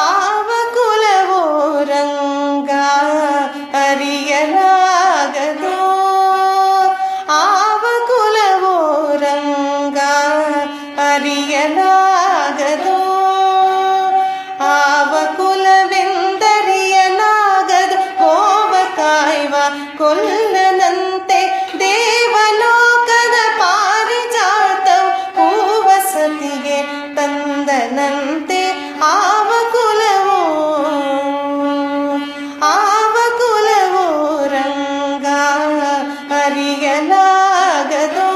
ಆವ ಕುಲವೋ ರಂಗ ಅರಿಯಲಾಗದೋ, ಆವ ಕುಲವೋ ರಂಗ ಅರಿಯಲಾಗದೋ, ಆವ ಕುಲವೆಂದರಿಯಲಾಗದು ಗೋವ ಕಾಯ್ವ ಕೊಲ್ಲನಂತೆ ದೇವಲೋಕದ ಪಾರಿಜಾತವು ಹೂವಸತಿಗೆ ತಂದನಂತೆ. ಆವ ಕುಲವೋ ರಂಗ ಅರಿಯಲಾಗದೋ.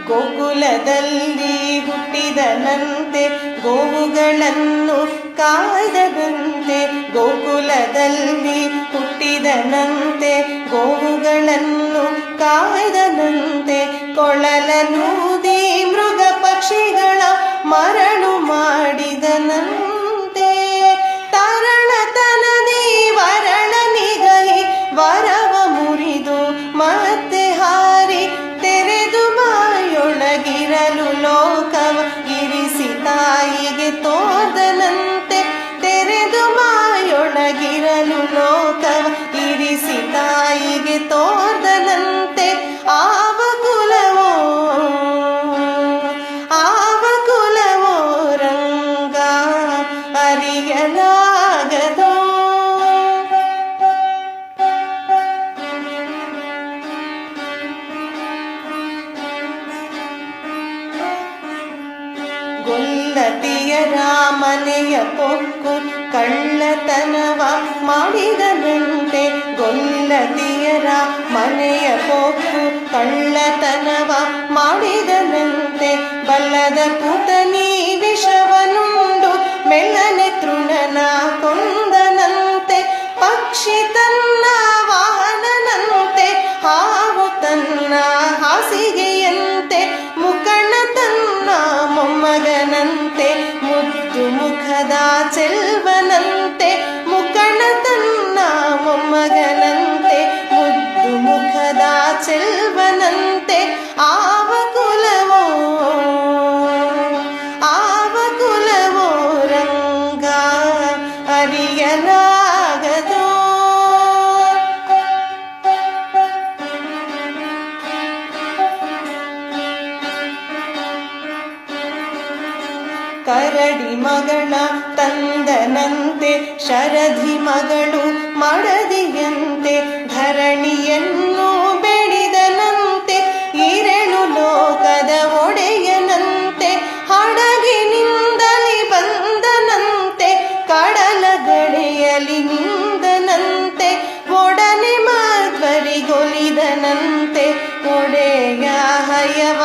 ಗೋಕುಲದಲ್ಲಿ ಹುಟ್ಟಿದನಂತೆ ಗೋವುಗಳನ್ನು ಕಾಯ್ದನಂತೆ, ಗೋಕುಲದಲ್ಲಿ ಹುಟ್ಟಿದನಂತೆ ಗೋವುಗಳನ್ನು ಕಾಯ್ದನಂತೆ. ಕೊಳಲನೂದಿ ಮೃಗ ಪಕ್ಷಿಗಳ ಮರಳು ಮಾಡಿದನಂತೆ, ತರಣತನದಿ ವರಳನಿಗೈ ವರವ ಮುರಿದು ಮತ್ತೆ ಹಾರಿ ತೆರೆದು ಬಾಯೊಳಗಿರಲು ಲೋಕವ ಇರಿಸಿ ತಾಯಿಗೆ ತೋರ್ದನಂತೆ, ತೆರೆದು ಬಾಯೊಳಗಿರಲು ಲೋಕವ ಇರಿಸಿ ತಾಯಿಗೆ ತೋರ್ದನಂತೆ. ಆವ ಕುಲವೋ ರಂಗ ಅರಿಯಲಾಗದೋ. ಗೊಲ್ಲತಿಯರ ಮನೆಯ ಪೊಕ್ಕು ಕಳ್ಳತನವ ಮಾಡಿದನಂತೆ, ಗೊಲ್ಲತಿಯರ ಮನೆಯ ಪೊಕ್ಕು ಕಳ್ಳತನವ ಮಾಡಿದನಂತೆ. ಬಲ್ಲದ ಪುತನಿ ವಿಷವನುಂಡು ಮೆಲ್ಲನೆ ತೃಣನ ಕೊಂದನಂತೆ, ಪಕ್ಷಿ ತನ್ನ ವಾಹನನಂತೆ ಹಾವು ತನ್ನ ಹಾಸಿಗೆಯಂತೆ, ಮುಕಣ ತನ್ನ ಮೊಮ್ಮಗನಂತೆ ಮುದ್ದು ಮುಖದ ಚೆಲ್ವನಂತೆ, ಮುಕಣ ತನ್ನ ಮೊಮ್ಮಗನಂತೆ ಮುದ್ದು ಮುಖದ ಚೆಲ್ವನಂತೆ. ಆವ ಕುಲವೋ ರಂಗ ಅರಿಯಲಾಗದೋ. ಕರಡಿ ಮಗಳ ತಂದನಂತೆ ಶರಧಿ ಮಗಳು ಮಡದಿಯಂತೆ, ಧರಣಿಯನ್ನು ಬೆಳೆದನಂತೆ ಇರೆಳು ಲೋಕದ ಒಡೆಯನಂತೆ. ಹಡಗಿನಿಂದಲಿ ಬಂದನಂತೆ ಕಡಲ ಗಡೆಯಲಿ ನಿಂದನಂತೆ, ಒಡನೆ ಮಾಧ್ವರಿಗೊಲಿದನಂತೆ ಒಡೆಯ ಹಯವ